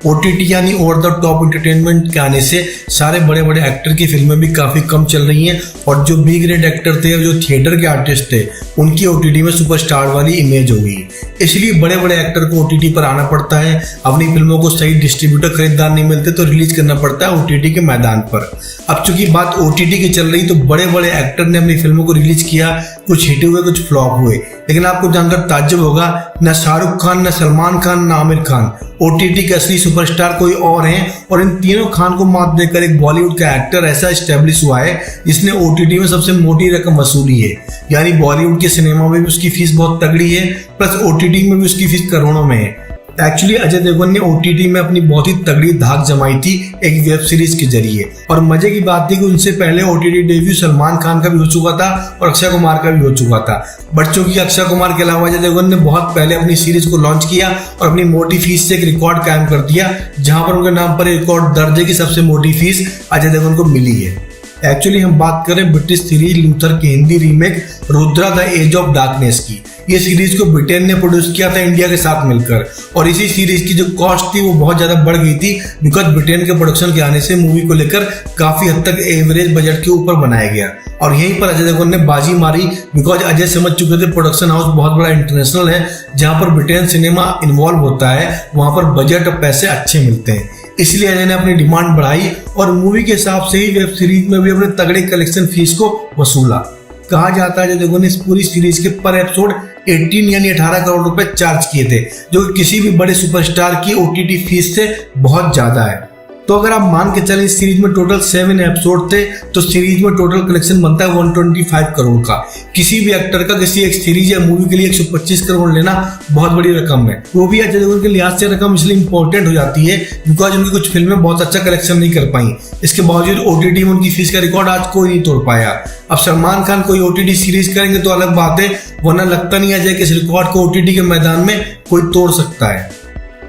OTT यानी over the top entertainment के आने से सारे बड़े बड़े एक्टर की फिल्में भी काफी कम चल रही हैं और जो बी ग्रेड एक्टर थे, जो थिएटर के आर्टिस्ट थे, उनकी ओटीटी में सुपरस्टार वाली इमेज हो गई। इसलिए बड़े बड़े एक्टर को ओटीटी पर आना पड़ता है। अपनी फिल्मों को सही डिस्ट्रीब्यूटर खरीदार नहीं मिलते तो रिलीज करना पड़ता है ओटीटी के मैदान पर। अब चूंकि बात ओटीटी की चल रही तो बड़े बड़े एक्टर ने अपनी फिल्मों को रिलीज किया, कुछ हिट हुए कुछ फ्लॉप हुए, लेकिन आपको जानकर ताज्जुब होगा न शाहरुख खान, न सलमान खान, न आमिर खान ओटीटी के असली सुपरस्टार कोई और हैं और इन तीनों खान को मात देकर एक बॉलीवुड का एक्टर ऐसा एस्टेब्लिश हुआ है जिसने ओटीटी में सबसे मोटी रकम वसूली है। यानी बॉलीवुड के सिनेमा में भी उसकी फीस बहुत तगड़ी है, प्लस ओटीटी में भी उसकी फीस करोड़ों में है। एक्चुअली अजय देवगन ने ओटीटी में अपनी बहुत ही तगड़ी धाक जमाई थी एक वेब सीरीज के जरिए, और मजे की बात थी कि उनसे पहले ओटीटी डेब्यू सलमान खान का भी हो चुका था और अक्षय कुमार का भी हो चुका था। बट चूंकि अक्षय कुमार के अलावा अजय देवगन ने बहुत पहले अपनी सीरीज को लॉन्च किया और अपनी मोटी फीस से एक रिकॉर्ड कायम कर दिया, जहां पर उनके नाम पर रिकॉर्ड दर्ज है कि सबसे मोटी फीस अजय देवगन को मिली है। एक्चुअली हम बात करें ब्रिटिश सीरीज लूथर की Hindi remake Rudra the edge of darkness की। ये सीरीज को ब्रिटेन ने प्रोड्यूस किया था इंडिया के साथ मिलकर, और इसी सीरीज की जो कॉस्ट थी वो बहुत ज्यादा बढ़ गई थी बिकॉज ब्रिटेन के प्रोडक्शन के आने से मूवी को लेकर काफी हद तक एवरेज बजट के ऊपर बनाया गया। और यहीं पर अजय देवगन ने बाजी मारी बिकॉज अजय समझ चुके थे प्रोडक्शन हाउस बहुत बड़ा इंटरनेशनल है, जहां पर ब्रिटेन सिनेमा इन्वॉल्व होता है वहां पर बजट और पैसे अच्छे मिलते हैं। इसलिए अजय ने अपनी डिमांड बढ़ाई और मूवी के हिसाब से ही वेब सीरीज में भी अपने तगड़े कलेक्शन फीस को वसूला। कहा जाता है अजय देवगन ने इस पूरी सीरीज के पर एपिसोड 18 यानी 18 करोड़ रुपए चार्ज किए थे, जो कि किसी भी बड़े सुपरस्टार की ओटीटी फीस से बहुत ज्यादा है। तो अगर आप मान के चलें इस सीरीज में टोटल 7 एपिसोड थे तो सीरीज में टोटल कलेक्शन बनता है 125 करोड़ का। किसी भी एक्टर का किसी एक सीरीज या मूवी के लिए 125 करोड़ लेना बहुत बड़ी रकम है। वो भी अजय देवगन के लिहाज से रकम इसलिए इंपॉर्टेंट हो जाती है बिकॉज उनकी कुछ फिल्में बहुत अच्छा कलेक्शन नहीं कर पाई। इसके बावजूद ओटीटी में उनकी फीस का रिकॉर्ड आज कोई नहीं तोड़ पाया। अब सलमान खान कोई ओटीटी सीरीज करेंगे तो अलग बात है, वरना लगता नहीं अजय कि इस रिकॉर्ड को ओटीटी के मैदान में कोई तोड़ सकता है।